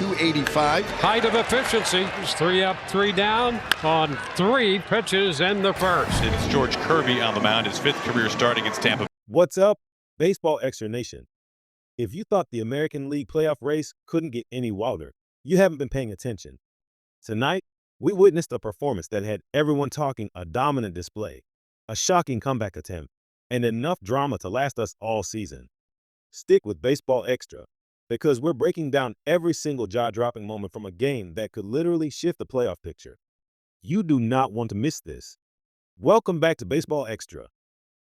285. Height of efficiency. It's 3 up, 3 down on 3 pitches in the first. It's George Kirby on the mound, his 5th career start against Tampa. What's up, Baseball Extra Nation? If you thought the American League playoff race couldn't get any wilder, you haven't been paying attention. Tonight, we witnessed a performance that had everyone talking a dominant display, a shocking comeback attempt, and enough drama to last us all season. Stick with Baseball Extra, because we're breaking down every single jaw-dropping moment from a game that could literally shift the playoff picture. You do not want to miss this. Welcome back to Baseball Extra.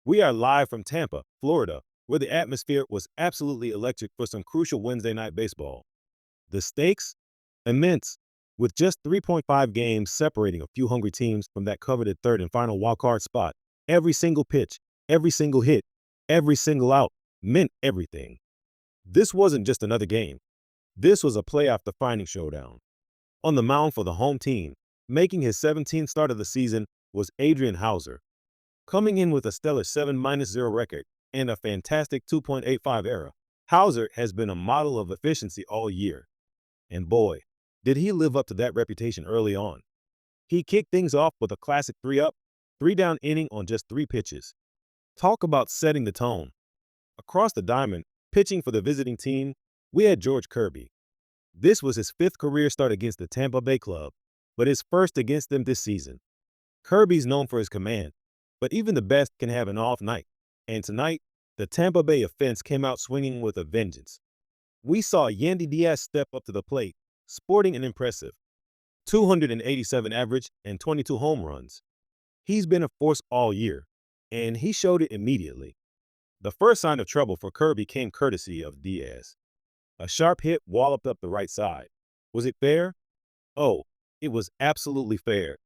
We are live from Tampa, Florida, where the atmosphere was absolutely electric for some crucial Wednesday night baseball. The stakes? Immense, with just 3.5 games separating a few hungry teams from that coveted third and final wildcard spot. Every single pitch, every single hit, every single out meant everything. This wasn't just another game. This was a playoff-defining showdown. On the mound for the home team, making his 17th start of the season, was Adrian Houser. Coming in with a stellar 7-0 record and a fantastic 2.85 ERA, Houser has been a model of efficiency all year. And boy, did he live up to that reputation early on. He kicked things off with a classic 3-up, 3-down inning on just 3 pitches. Talk about setting the tone. Across the diamond, pitching for the visiting team, we had George Kirby. This was his 5th career start against the Tampa Bay club, but his first against them this season. Kirby's known for his command, but even the best can have an off night. And tonight, the Tampa Bay offense came out swinging with a vengeance. We saw Yandy Diaz step up to the plate, sporting an impressive 287 average and 22 home runs. He's been a force all year, and he showed it immediately. The first sign of trouble for Kirby came courtesy of Diaz. A sharp hit walloped up the right side. Was it fair? Oh, it was absolutely fair.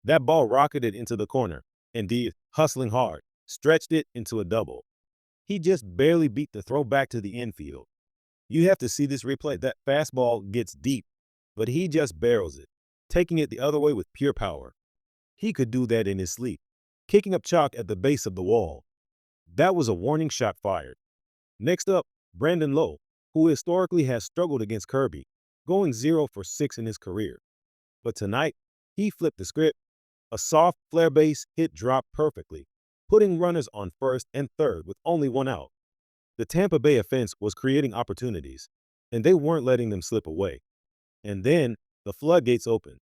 That ball rocketed into the corner, and Diaz, hustling hard, stretched it into a double. He just barely beat the throw back to the infield. You have to see this replay. That fastball gets deep, but he just barrels it, taking it the other way with pure power. He could do that in his sleep, kicking up chalk at the base of the wall. That was a warning shot fired. Next up, Brandon Lowe, who historically has struggled against Kirby, going 0 for 6 in his career. But tonight, he flipped the script. A soft flare base hit dropped perfectly, putting runners on first and third with only 1 out. The Tampa Bay offense was creating opportunities, and they weren't letting them slip away. And then, the floodgates opened.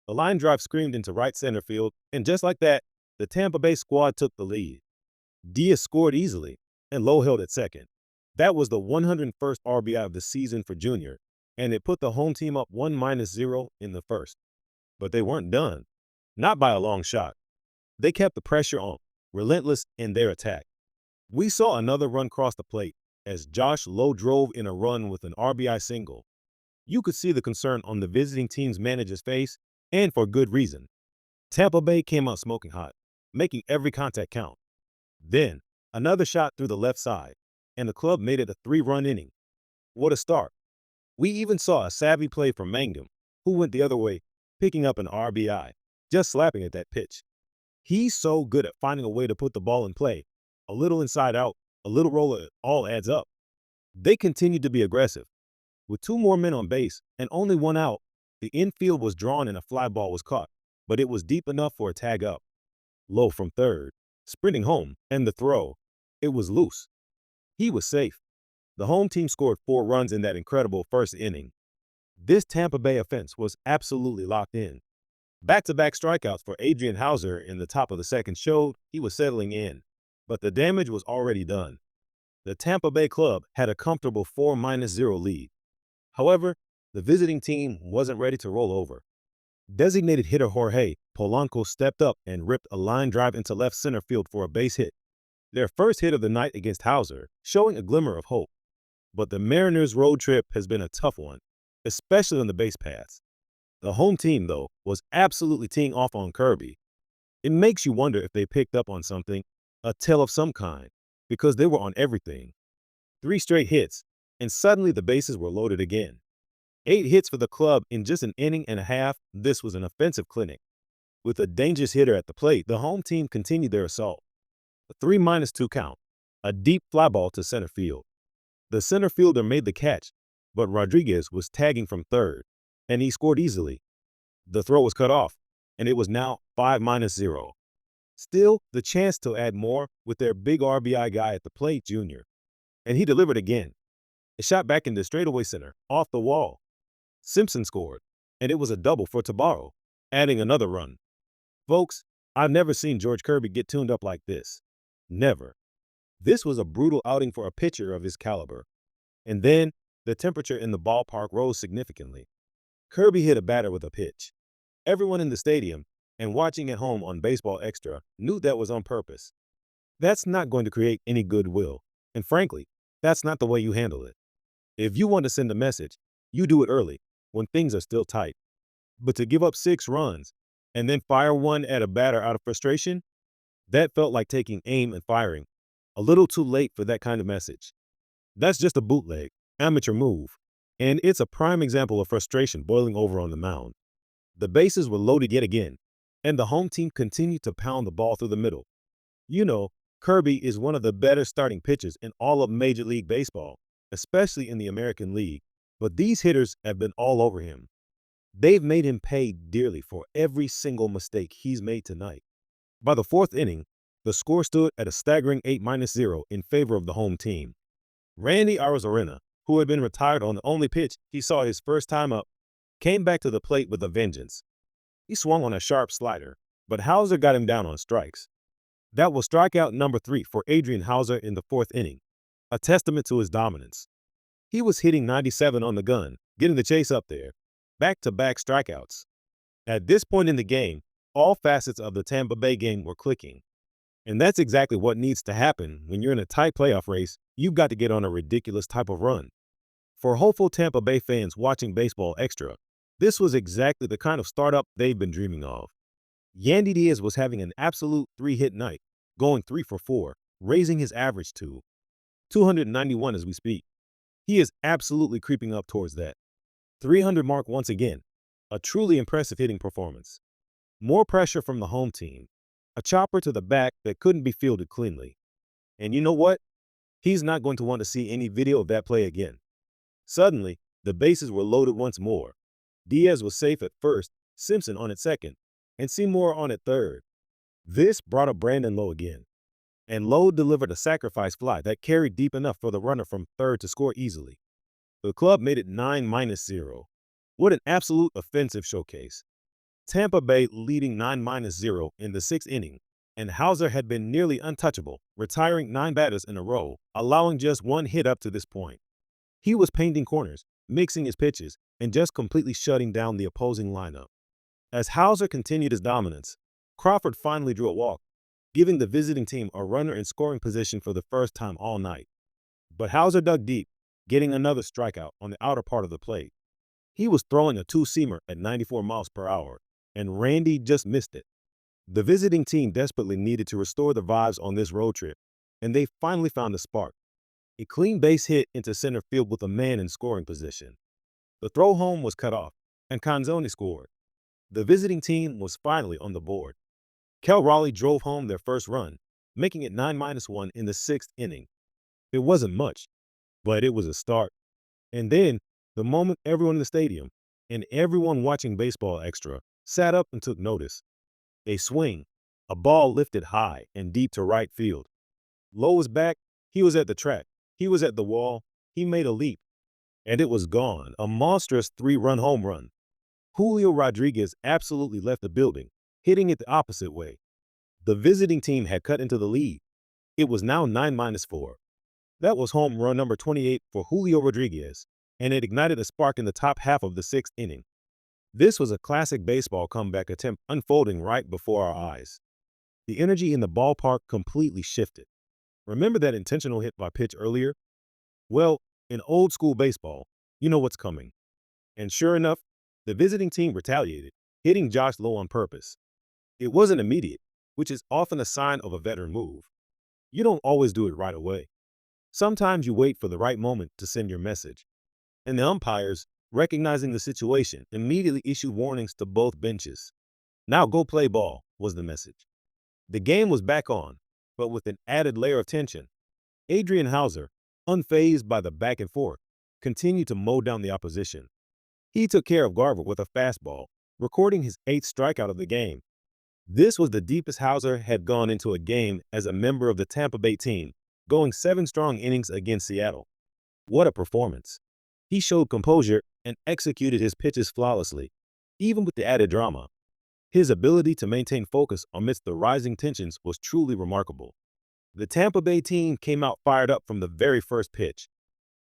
A line drive screamed into right center field, and just like that, the Tampa Bay squad took the lead. Diaz scored easily, and Lowe held at second. That was the 101st RBI of the season for Junior, and it put the home team up 1-0 in the first. But they weren't done. Not by a long shot. They kept the pressure on, relentless in their attack. We saw another run cross the plate as Josh Lowe drove in a run with an RBI single. You could see the concern on the visiting team's manager's face, and for good reason. Tampa Bay came out smoking hot, making every contact count. Then, another shot through the left side, and the club made it a 3-run inning. What a start. We even saw a savvy play from Mangum, who went the other way, picking up an RBI, just slapping at that pitch. He's so good at finding a way to put the ball in play. A little inside out, a little roller, it all adds up. They continued to be aggressive. With 2 more men on base and only 1 out, the infield was drawn and a fly ball was caught, but it was deep enough for a tag up. Low from third, sprinting home, and the throw. It was loose. He was safe. The home team scored 4 runs in that incredible first inning. This Tampa Bay offense was absolutely locked in. Back-to-back strikeouts for Adrian Houser in the top of the second showed he was settling in, but the damage was already done. The Tampa Bay club had a comfortable 4-0 lead. However, the visiting team wasn't ready to roll over. Designated hitter Jorge Polanco stepped up and ripped a line drive into left center field for a base hit. Their first hit of the night against Houser, showing a glimmer of hope. But the Mariners' road trip has been a tough one, especially on the base paths. The home team, though, was absolutely teeing off on Kirby. It makes you wonder if they picked up on something, a tell of some kind, because they were on everything. 3 straight hits, and suddenly the bases were loaded again. 8 hits for the club in just an inning and a half. This was an offensive clinic. With a dangerous hitter at the plate, the home team continued their assault. A 3-2 count, a deep fly ball to center field. The center fielder made the catch, but Rodriguez was tagging from third, and he scored easily. The throw was cut off, and it was now 5-0. Still, the chance to add more with their big RBI guy at the plate, Junior. And he delivered again. A shot back into straightaway center, off the wall. Simpson scored, and it was a double for Tabarro, adding another run. Folks, I've never seen George Kirby get tuned up like this. Never. This was a brutal outing for a pitcher of his caliber. And then, the temperature in the ballpark rose significantly. Kirby hit a batter with a pitch. Everyone in the stadium and watching at home on Baseball Extra knew that was on purpose. That's not going to create any goodwill, and frankly, that's not the way you handle it. If you want to send a message, you do it early, when things are still tight. But to give up 6 runs and then fire one at a batter out of frustration, that felt like taking aim and firing. A little too late for that kind of message. That's just a bootleg, amateur move, and it's a prime example of frustration boiling over on the mound. The bases were loaded yet again, and the home team continued to pound the ball through the middle. You know, Kirby is one of the better starting pitchers in all of Major League Baseball, especially in the American League, but these hitters have been all over him. They've made him pay dearly for every single mistake he's made tonight. By the 4th inning, the score stood at a staggering 8-0 in favor of the home team. Randy Arozarena, who had been retired on the only pitch he saw his first time up, came back to the plate with a vengeance. He swung on a sharp slider, but Hauser got him down on strikes. That was strikeout number 3 for Adrian Hauser in the 4th inning, a testament to his dominance. He was hitting 97 on the gun, getting the chase up there. Back-to-back strikeouts. At this point in the game, all facets of the Tampa Bay game were clicking. And that's exactly what needs to happen when you're in a tight playoff race. You've got to get on a ridiculous type of run. For hopeful Tampa Bay fans watching Baseball Extra, this was exactly the kind of startup they've been dreaming of. Yandy Diaz was having an absolute 3-hit night, going 3 for 4, raising his average to 291 as we speak. He is absolutely creeping up towards that 300 mark once again. A truly impressive hitting performance. More pressure from the home team. A chopper to the back that couldn't be fielded cleanly. And you know what? He's not going to want to see any video of that play again. Suddenly, the bases were loaded once more. Diaz was safe at first, Simpson on at second, and Seymour on at third. This brought up Brandon Lowe again. And Lowe delivered a sacrifice fly that carried deep enough for the runner from third to score easily. The club made it 9-0. What an absolute offensive showcase. Tampa Bay leading 9-0 in the 6th inning, and Hauser had been nearly untouchable, retiring 9 batters in a row, allowing just 1 hit up to this point. He was painting corners, mixing his pitches, and just completely shutting down the opposing lineup. As Hauser continued his dominance, Crawford finally drew a walk, giving the visiting team a runner in scoring position for the first time all night. But Hauser dug deep, getting another strikeout on the outer part of the plate. He was throwing a 2-seamer at 94 miles per hour, and Randy just missed it. The visiting team desperately needed to restore the vibes on this road trip, and they finally found a spark. A clean base hit into center field with a man in scoring position. The throw home was cut off, and Canzoni scored. The visiting team was finally on the board. Cal Raleigh drove home their first run, making it 9-1 in the 6th inning. It wasn't much, but it was a start. And then, the moment everyone in the stadium and everyone watching Baseball Extra sat up and took notice. A swing, a ball lifted high and deep to right field. Lowe was back, he was at the track, he was at the wall, he made a leap. And it was gone, a monstrous 3-run home run. Julio Rodriguez absolutely left the building, hitting it the opposite way. The visiting team had cut into the lead. It was now 9-4. That was home run number 28 for Julio Rodriguez, and it ignited a spark in the top half of the 6th inning. This was a classic baseball comeback attempt unfolding right before our eyes. The energy in the ballpark completely shifted. Remember that intentional hit by pitch earlier? Well, in old school baseball, you know what's coming. And sure enough, the visiting team retaliated, hitting Josh Lowe on purpose. It wasn't immediate, which is often a sign of a veteran move. You don't always do it right away. Sometimes you wait for the right moment to send your message. And the umpires, recognizing the situation, immediately issued warnings to both benches. Now go play ball, was the message. The game was back on, but with an added layer of tension. Adrian Hauser, unfazed by the back and forth, continued to mow down the opposition. He took care of Garver with a fastball, recording his 8th strikeout of the game. This was the deepest Hauser had gone into a game as a member of the Tampa Bay team, going 7 strong innings against Seattle. What a performance! He showed composure and executed his pitches flawlessly, even with the added drama. His ability to maintain focus amidst the rising tensions was truly remarkable. The Tampa Bay team came out fired up from the very first pitch.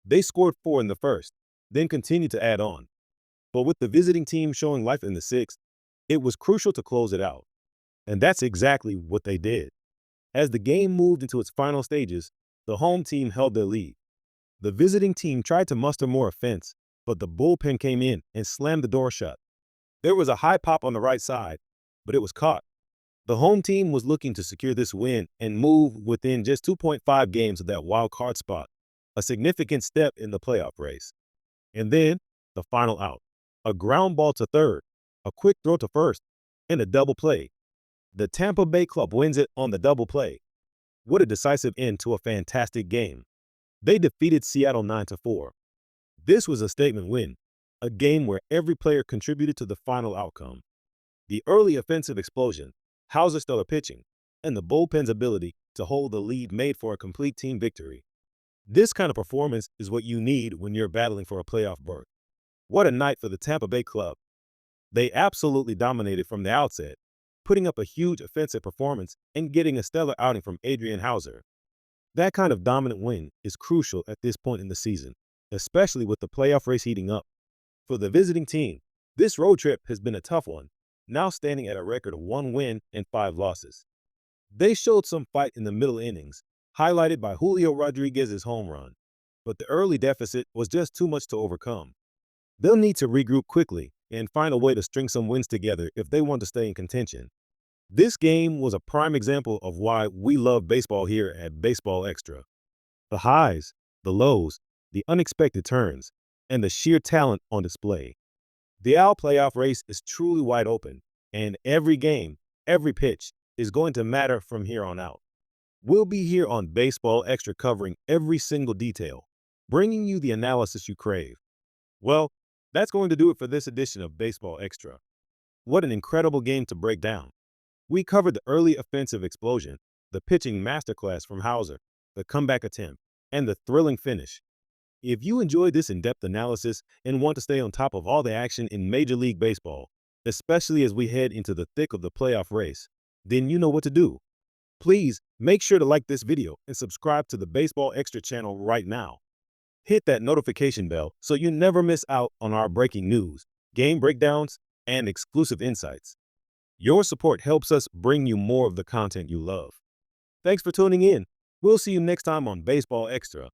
They scored 4 in the first, then continued to add on. But with the visiting team showing life in the 6th, it was crucial to close it out. And that's exactly what they did. As the game moved into its final stages, the home team held their lead. The visiting team tried to muster more offense, but the bullpen came in and slammed the door shut. There was a high pop on the right side, but it was caught. The home team was looking to secure this win and move within just 2.5 games of that wild card spot, a significant step in the playoff race. And then, the final out. A ground ball to third, a quick throw to first, and a double play. The Tampa Bay club wins it on the double play. What a decisive end to a fantastic game. They defeated Seattle 9-4. This was a statement win, a game where every player contributed to the final outcome. The early offensive explosion, Hauser's stellar pitching, and the bullpen's ability to hold the lead made for a complete team victory. This kind of performance is what you need when you're battling for a playoff berth. What a night for the Tampa Bay club. They absolutely dominated from the outset, putting up a huge offensive performance and getting a stellar outing from Adrian Hauser. That kind of dominant win is crucial at this point in the season, especially with the playoff race heating up. For the visiting team, this road trip has been a tough one, now standing at a record of 1 win and 5 losses. They showed some fight in the middle innings, highlighted by Julio Rodriguez's home run, but the early deficit was just too much to overcome. They'll need to regroup quickly and find a way to string some wins together if they want to stay in contention. This game was a prime example of why we love baseball here at Baseball Extra. The highs, the lows, the unexpected turns, and the sheer talent on display. The AL playoff race is truly wide open, and every game, every pitch, is going to matter from here on out. We'll be here on Baseball Extra covering every single detail, bringing you the analysis you crave. Well, that's going to do it for this edition of Baseball Extra. What an incredible game to break down. We covered the early offensive explosion, the pitching masterclass from Hauser, the comeback attempt, and the thrilling finish. If you enjoyed this in-depth analysis and want to stay on top of all the action in Major League Baseball, especially as we head into the thick of the playoff race, then you know what to do. Please make sure to like this video and subscribe to the Baseball Extra channel right now. Hit that notification bell so you never miss out on our breaking news, game breakdowns, and exclusive insights. Your support helps us bring you more of the content you love. Thanks for tuning in. We'll see you next time on Baseball Extra.